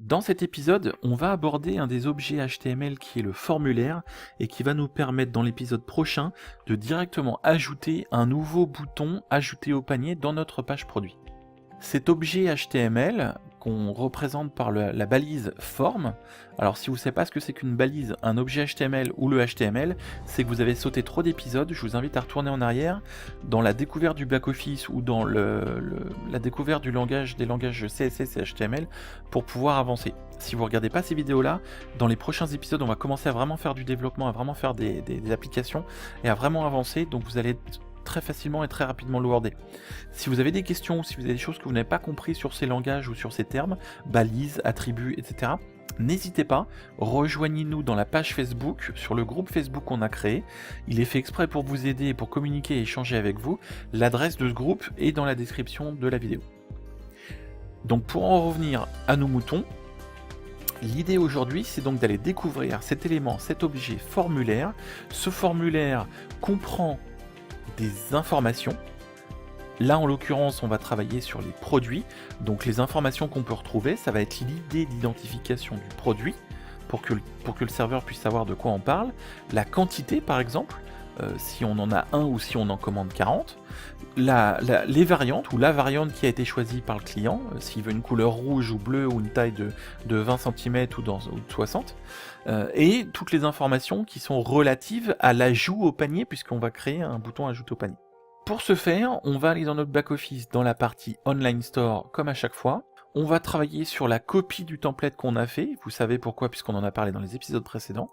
Dans cet épisode, on va aborder un des objets HTML qui est le formulaire et qui va nous permettre dans l'épisode prochain de directement ajouter un nouveau bouton ajouter au panier dans notre page produit. Cet objet HTML qu'on représente par la balise form, alors si vous ne savez pas ce que c'est qu'une balise, un objet HTML ou le HTML, c'est que vous avez sauté trop d'épisodes, je vous invite à retourner en arrière dans la découverte du back-office ou dans la découverte des langages CSS et HTML pour pouvoir avancer. Si vous ne regardez pas ces vidéos-là, dans les prochains épisodes, on va commencer à vraiment faire du développement, à vraiment faire des applications et à vraiment avancer, donc vous allez être très facilement et très rapidement le worder. Si vous avez des questions ou si vous avez des choses que vous n'avez pas compris sur ces langages ou sur ces termes, balises, attributs, etc., n'hésitez pas, rejoignez-nous dans la page Facebook, sur le groupe Facebook qu'on a créé. Il est fait exprès pour vous aider et pour communiquer et échanger avec vous. L'adresse de ce groupe est dans la description de la vidéo. Donc pour en revenir à nos moutons, l'idée aujourd'hui, c'est donc d'aller découvrir cet élément, cet objet formulaire. Ce formulaire comprend des informations. Là, en l'occurrence, on va travailler sur les produits. Donc, les informations qu'on peut retrouver, ça va être l'idée d'identification du produit pour que le serveur puisse savoir de quoi on parle. La quantité, par exemple, si on en a un ou si on en commande 40. Les variantes ou la variante qui a été choisie par le client, s'il veut une couleur rouge ou bleue ou une taille de 20 cm ou de 60. Et toutes les informations qui sont relatives à l'ajout au panier, puisqu'on va créer un bouton ajout au panier. Pour ce faire, on va aller dans notre back-office, dans la partie Online Store, comme à chaque fois. On va travailler sur la copie du template qu'on a fait, vous savez pourquoi, puisqu'on en a parlé dans les épisodes précédents.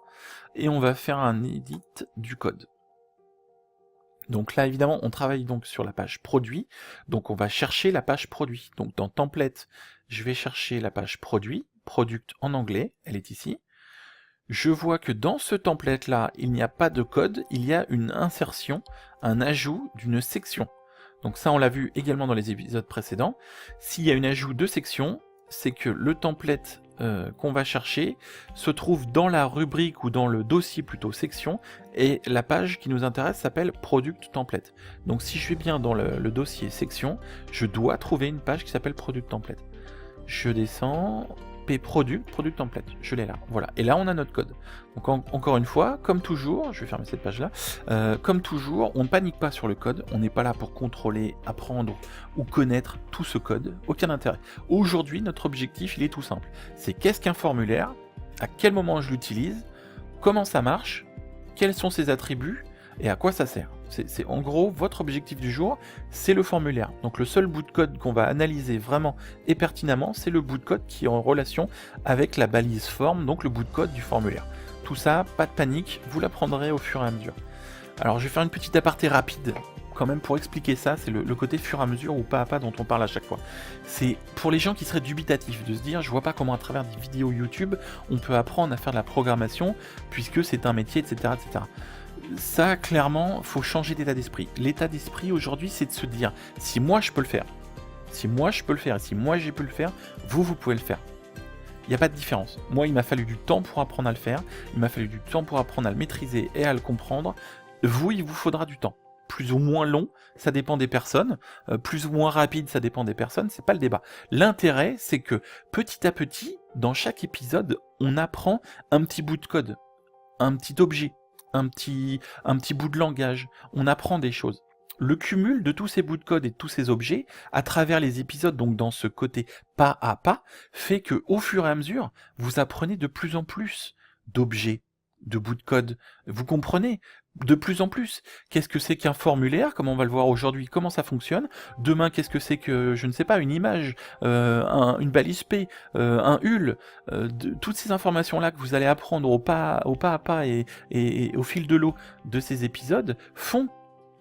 Et on va faire un edit du code. Donc là, évidemment, on travaille donc sur la page produit. Donc on va chercher la page produit. Donc dans template, je vais chercher la page produit, product en anglais, elle est ici. Je vois que dans ce template-là, il n'y a pas de code, il y a une insertion, un ajout d'une section. Donc ça, on l'a vu également dans les épisodes précédents. S'il y a un ajout de section, c'est que le template qu'on va chercher se trouve dans la rubrique ou dans le dossier plutôt section, et la page qui nous intéresse s'appelle Product Template. Donc si je vais bien dans le dossier section, je dois trouver une page qui s'appelle Product Template. Je descends... Product Template, je l'ai là, voilà, et là on a notre code. Donc encore une fois, comme toujours, je vais fermer cette page là, comme toujours, on ne panique pas sur le code, on n'est pas là pour contrôler, apprendre ou connaître tout ce code, aucun intérêt. Aujourd'hui, notre objectif, il est tout simple, c'est qu'est-ce qu'un formulaire, à quel moment je l'utilise, comment ça marche, quels sont ses attributs, et à quoi ça sert. C'est en gros votre objectif du jour, c'est le formulaire. Donc le seul bout de code qu'on va analyser vraiment et pertinemment, c'est le bout de code qui est en relation avec la balise form, donc le bout de code du formulaire. Tout ça, pas de panique, vous l'apprendrez au fur et à mesure. Alors je vais faire une petite aparté rapide quand même pour expliquer ça, c'est le côté fur et à mesure ou pas à pas dont on parle à chaque fois. C'est pour les gens qui seraient dubitatifs de se dire je vois pas comment à travers des vidéos YouTube on peut apprendre à faire de la programmation puisque c'est un métier, etc. etc. Ça, clairement, faut changer d'état d'esprit. L'état d'esprit aujourd'hui, c'est de se dire, si moi je peux le faire, si moi je peux le faire, et si moi j'ai pu le faire, vous pouvez le faire. Il n'y a pas de différence. Moi, il m'a fallu du temps pour apprendre à le faire, il m'a fallu du temps pour apprendre à le maîtriser et à le comprendre. Vous, il vous faudra du temps. Plus ou moins long, ça dépend des personnes. Plus ou moins rapide, ça dépend des personnes, c'est pas le débat. L'intérêt, c'est que petit à petit, dans chaque épisode, on apprend un petit bout de code, un petit objet, un petit bout de langage, on apprend des choses. Le cumul de tous ces bouts de code et de tous ces objets, à travers les épisodes, donc dans ce côté pas à pas, fait que au fur et à mesure, vous apprenez de plus en plus d'objets, de bouts de code. Vous comprenez de plus en plus. Qu'est-ce que c'est qu'un formulaire, comme on va le voir aujourd'hui, comment ça fonctionne. Demain, qu'est-ce que c'est que, je ne sais pas, une image, une balise P, un HUL, toutes ces informations-là que vous allez apprendre au pas à pas et au fil de l'eau de ces épisodes font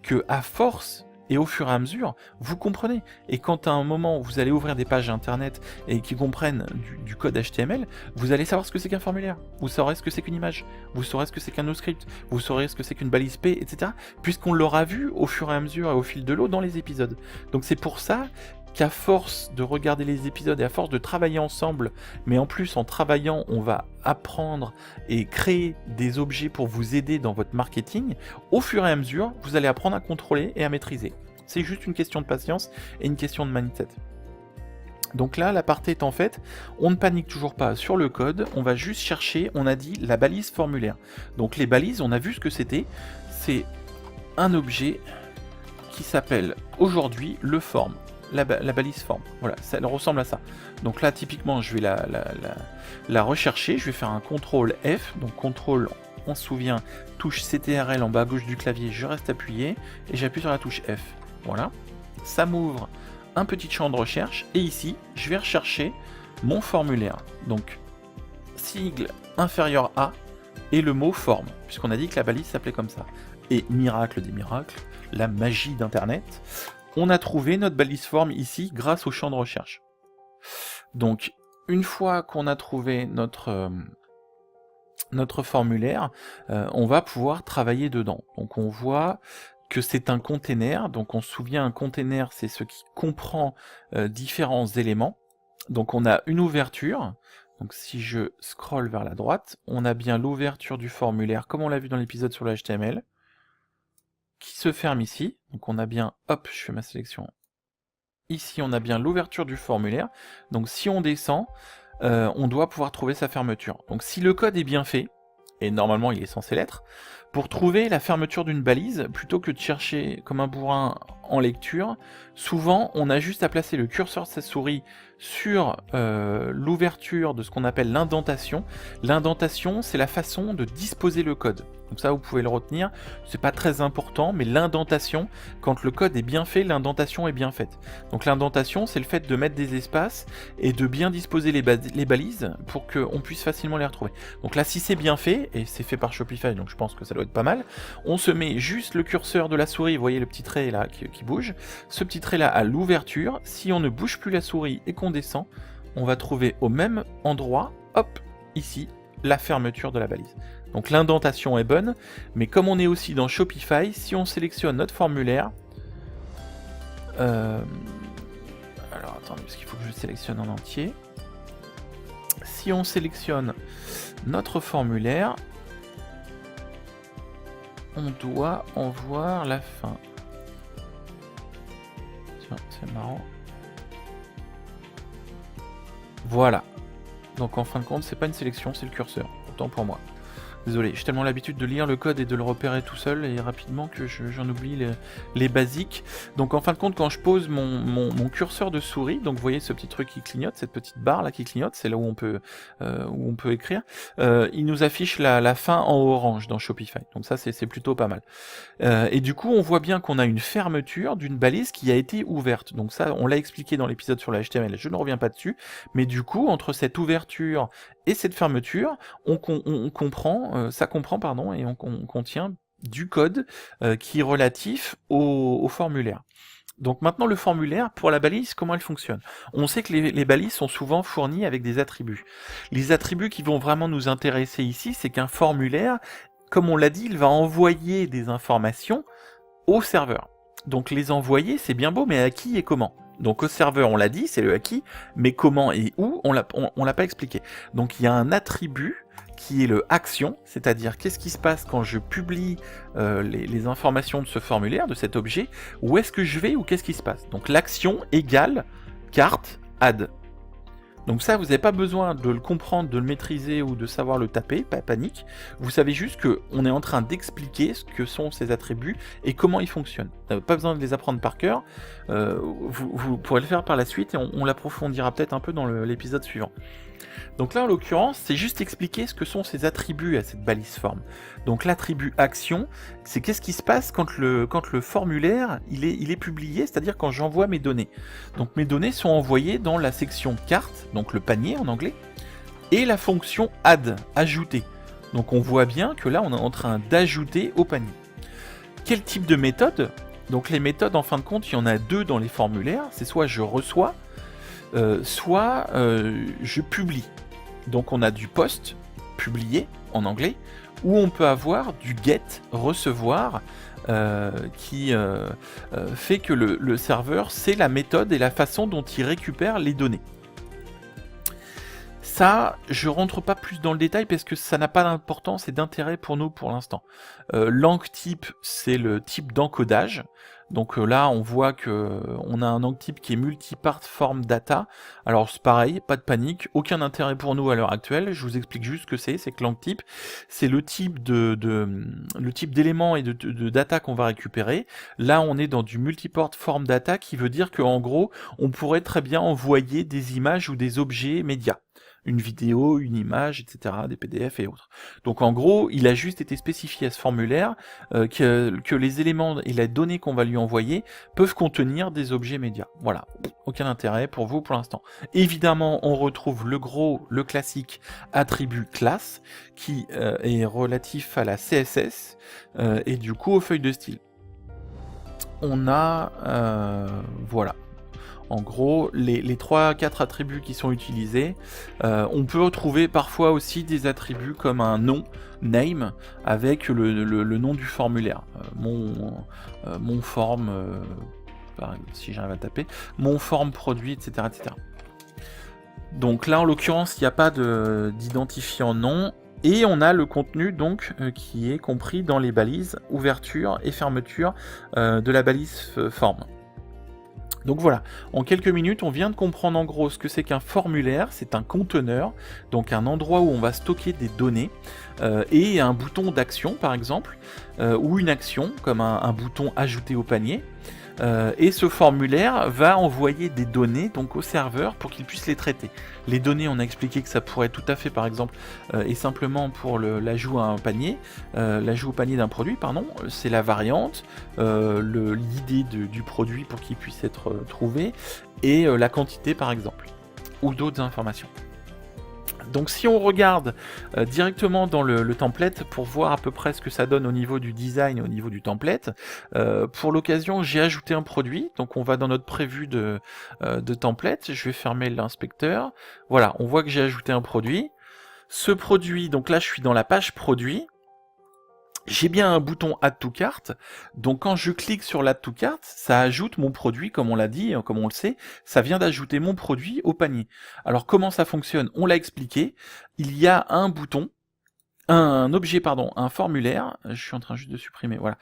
que, à force et au fur et à mesure, vous comprenez. Et quand à un moment vous allez ouvrir des pages internet et qui comprennent du code HTML, vous allez savoir ce que c'est qu'un formulaire, vous saurez ce que c'est qu'une image, vous saurez ce que c'est qu'un NoScript, vous saurez ce que c'est qu'une balise P, etc. Puisqu'on l'aura vu au fur et à mesure et au fil de l'eau dans les épisodes. Donc c'est pour ça qu'à force de regarder les épisodes et à force de travailler ensemble, mais en plus en travaillant, on va apprendre et créer des objets pour vous aider dans votre marketing, au fur et à mesure, vous allez apprendre à contrôler et à maîtriser. C'est juste une question de patience et une question de mindset. Donc là, l'aparté étant faite, on ne panique toujours pas sur le code, on va juste chercher, on a dit, la balise formulaire. Donc les balises, on a vu ce que c'était, c'est un objet qui s'appelle aujourd'hui le form, la balise form. Voilà, ça elle ressemble à ça. Donc là, typiquement, je vais la rechercher, je vais faire un CTRL F, donc CTRL, on se souvient, touche CTRL en bas à gauche du clavier, je reste appuyé, et j'appuie sur la touche F. Voilà, ça m'ouvre un petit champ de recherche, et ici, je vais rechercher mon formulaire. Donc, sigle inférieur à, et le mot forme, puisqu'on a dit que la balise s'appelait comme ça. Et miracle des miracles, la magie d'Internet, on a trouvé notre balise forme ici grâce au champ de recherche. Donc, une fois qu'on a trouvé notre formulaire, on va pouvoir travailler dedans. Donc on voit que c'est un container, donc on se souvient, un container, c'est ce qui comprend différents éléments. Donc on a une ouverture, donc si je scrolle vers la droite, on a bien l'ouverture du formulaire, comme on l'a vu dans l'épisode sur le HTML, qui se ferme ici. Donc on a bien, hop, je fais ma sélection. Ici on a bien l'ouverture du formulaire, donc si on descend, on doit pouvoir trouver sa fermeture. Donc si le code est bien fait, et normalement il est censé l'être, pour trouver la fermeture d'une balise, plutôt que de chercher comme un bourrin en lecture, souvent on a juste à placer le curseur de sa souris sur l'ouverture de ce qu'on appelle l'indentation. L'indentation, c'est la façon de disposer le code. Donc ça, vous pouvez le retenir, c'est pas très important, mais l'indentation, quand le code est bien fait, l'indentation est bien faite. Donc l'indentation, c'est le fait de mettre des espaces et de bien disposer les balises pour qu'on puisse facilement les retrouver. Donc là, si c'est bien fait, et c'est fait par Shopify, donc je pense que ça doit être pas mal, on se met juste le curseur de la souris, vous voyez le petit trait là qui bouge, ce petit trait là à l'ouverture, si on ne bouge plus la souris et qu'on descend, on va trouver au même endroit, hop, ici, la fermeture de la balise. Donc l'indentation est bonne, mais comme on est aussi dans Shopify, si on sélectionne notre formulaire, alors attendez, parce qu'il faut que je sélectionne en entier. Si on sélectionne notre formulaire, on doit en voir la fin. Tiens, c'est marrant. Voilà. Donc en fin de compte, c'est pas une sélection, c'est le curseur. Autant pour moi. Désolé, j'ai tellement l'habitude de lire le code et de le repérer tout seul et rapidement que j'en oublie les basiques. Donc en fin de compte, quand je pose mon curseur de souris, donc vous voyez ce petit truc qui clignote, cette petite barre là qui clignote, c'est là où on peut écrire, il nous affiche la fin en orange dans Shopify. Donc ça c'est plutôt pas mal. Et du coup, on voit bien qu'on a une fermeture d'une balise qui a été ouverte. Donc ça, on l'a expliqué dans l'épisode sur la HTML, je ne reviens pas dessus, mais du coup, entre cette ouverture et cette fermeture, ça comprend, et on contient du code qui est relatif au formulaire. Donc maintenant, le formulaire, pour la balise, comment elle fonctionne? On sait que les balises sont souvent fournies avec des attributs. Les attributs qui vont vraiment nous intéresser ici, c'est qu'un formulaire, comme on l'a dit, il va envoyer des informations au serveur. Donc les envoyer, c'est bien beau, mais à qui et comment? Donc au serveur, on l'a dit, c'est le à qui, mais comment et où, on l'a pas expliqué. Donc il y a un attribut qui est le action, c'est-à-dire qu'est-ce qui se passe quand je publie les informations de ce formulaire, de cet objet, où est-ce que je vais ou qu'est-ce qui se passe. Donc l'action égale carte add. Donc ça, vous n'avez pas besoin de le comprendre, de le maîtriser ou de savoir le taper, pas panique. Vous savez juste qu'on est en train d'expliquer ce que sont ces attributs et comment ils fonctionnent. Vous n'avez pas besoin de les apprendre par cœur, vous pourrez le faire par la suite et on l'approfondira peut-être un peu dans l'épisode suivant. Donc là, en l'occurrence, c'est juste expliquer ce que sont ces attributs à cette balise forme. Donc l'attribut action, c'est qu'est-ce qui se passe quand le formulaire il est publié, c'est-à-dire quand j'envoie mes données. Donc mes données sont envoyées dans la section carte, donc le panier en anglais, et la fonction add, ajouter. Donc on voit bien que là, on est en train d'ajouter au panier. Quel type de méthode? Donc les méthodes, en fin de compte, il y en a deux dans les formulaires. C'est soit je reçois, soit je publie. Donc on a du post, publier en anglais, ou on peut avoir du get, recevoir, qui fait que le serveur, c'est la méthode et la façon dont il récupère les données. Ça, je rentre pas plus dans le détail parce que ça n'a pas d'importance et d'intérêt pour nous pour l'instant. L'enctype, c'est le type d'encodage. Donc là, on voit que on a un enctype qui est multipart form data. Alors c'est pareil, pas de panique, aucun intérêt pour nous à l'heure actuelle. Je vous explique juste ce que c'est que l'enctype, c'est le type le type d'éléments et de data qu'on va récupérer. Là, on est dans du multipart form data qui veut dire qu'en gros, on pourrait très bien envoyer des images ou des objets médias. Une vidéo, une image, etc., des PDF et autres. Donc en gros, il a juste été spécifié à ce formulaire que les éléments et les données qu'on va lui envoyer peuvent contenir des objets médias. Voilà, aucun intérêt pour vous pour l'instant. Évidemment, on retrouve le classique attribut classe qui est relatif à la CSS et du coup aux feuilles de style. On a, voilà. En gros, les 3-4 attributs qui sont utilisés, on peut retrouver parfois aussi des attributs comme un nom, name, avec le nom du formulaire. Mon forme, si j'arrive à taper, mon forme produit, etc., etc. Donc là, en l'occurrence, il n'y a pas d'identifiant nom. Et on a le contenu donc qui est compris dans les balises ouverture et fermeture de la balise forme. Donc voilà, en quelques minutes, on vient de comprendre en gros ce que c'est qu'un formulaire, c'est un conteneur, donc un endroit où on va stocker des données, et un bouton d'action par exemple, ou une action, comme un bouton ajouter au panier, et ce formulaire va envoyer des données donc au serveur pour qu'il puisse les traiter. Les données, on a expliqué que ça pourrait tout à fait par exemple, et simplement pour l'ajout à un panier, l'ajout au panier d'un produit, pardon, c'est la variante, l'idée du produit pour qu'il puisse être trouvé, et la quantité par exemple, ou d'autres informations. Donc si on regarde directement dans le template pour voir à peu près ce que ça donne au niveau du design, au niveau du template, pour l'occasion j'ai ajouté un produit, donc on va dans notre prévu de template, je vais fermer l'inspecteur, voilà, on voit que j'ai ajouté un produit. Ce produit, donc là je suis dans la page produit, j'ai bien un bouton Add to Cart, donc quand je clique sur l'Add to Cart, ça ajoute mon produit, comme on l'a dit, comme on le sait, ça vient d'ajouter mon produit au panier. Alors comment ça fonctionne? On l'a expliqué, il y a un bouton, un objet, pardon, un formulaire, je suis en train juste de supprimer, voilà,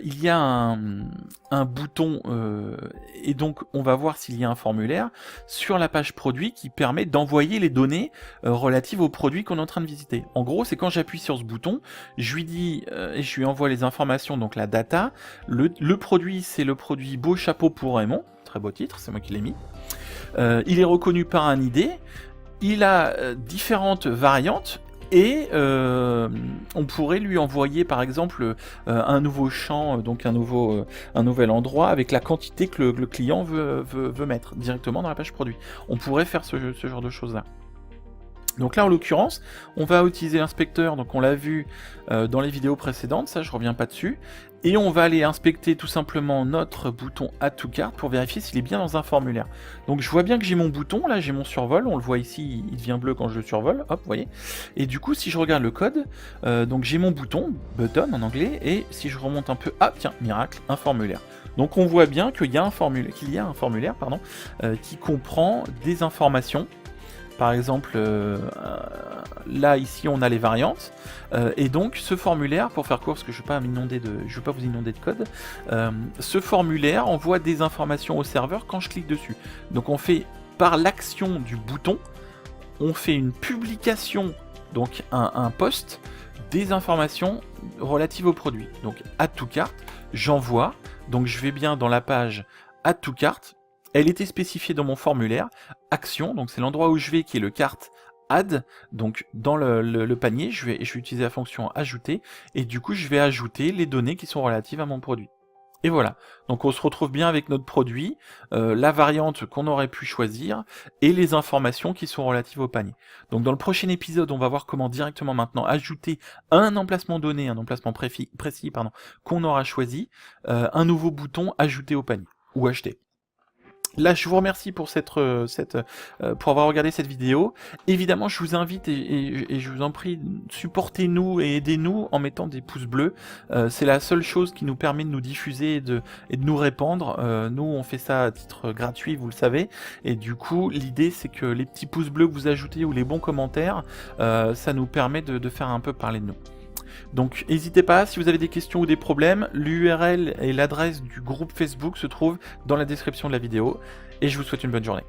il y a un bouton, et donc on va voir s'il y a un formulaire sur la page produit qui permet d'envoyer les données relatives au produit qu'on est en train de visiter. En gros, c'est quand j'appuie sur ce bouton, je lui dis, et je lui envoie les informations, donc la data, le produit, c'est le produit Beau Chapeau pour Raymond, très beau titre, c'est moi qui l'ai mis, il est reconnu par un ID, il a différentes variantes, et on pourrait lui envoyer par exemple un nouveau champ, donc un nouvel endroit avec la quantité que le client veut mettre directement dans la page produit. On pourrait faire ce genre de choses là. Donc là en l'occurrence, on va utiliser l'inspecteur, donc on l'a vu dans les vidéos précédentes, ça je reviens pas dessus, et on va aller inspecter tout simplement notre bouton Add to Cart pour vérifier s'il est bien dans un formulaire. Donc je vois bien que j'ai mon bouton, là j'ai mon survol, on le voit ici, il devient bleu quand je le survole, hop, vous voyez. Et du coup si je regarde le code, donc j'ai mon bouton, button en anglais, et si je remonte un peu, ah tiens, miracle, un formulaire. Donc on voit bien qu'il y a un formulaire, qui comprend des informations. Par exemple, là ici on a les variantes, et donc ce formulaire, pour faire court, parce que je ne veux pas vous inonder de code, ce formulaire envoie des informations au serveur quand je clique dessus. Donc on fait, par l'action du bouton, on fait une publication, donc un post, des informations relatives au produit. Donc Add to Cart, j'envoie, donc je vais bien dans la page Add to Cart. Elle était spécifiée dans mon formulaire, action, donc c'est l'endroit où je vais qui est le carte add, donc dans le panier, je vais utiliser la fonction ajouter, et du coup je vais ajouter les données qui sont relatives à mon produit. Et voilà, donc on se retrouve bien avec notre produit, la variante qu'on aurait pu choisir, et les informations qui sont relatives au panier. Donc dans le prochain épisode, on va voir comment directement maintenant ajouter un emplacement donné, un emplacement précis, qu'on aura choisi, un nouveau bouton ajouter au panier, ou acheter. Là, je vous remercie pour pour avoir regardé cette vidéo. Évidemment, je vous invite et je vous en prie, supportez-nous et aidez-nous en mettant des pouces bleus. C'est la seule chose qui nous permet de nous diffuser et de nous répandre. Nous, on fait ça à titre gratuit, vous le savez. Et du coup, l'idée, c'est que les petits pouces bleus que vous ajoutez ou les bons commentaires, ça nous permet de faire un peu parler de nous. Donc n'hésitez pas, si vous avez des questions ou des problèmes, l'URL et l'adresse du groupe Facebook se trouvent dans la description de la vidéo, et je vous souhaite une bonne journée.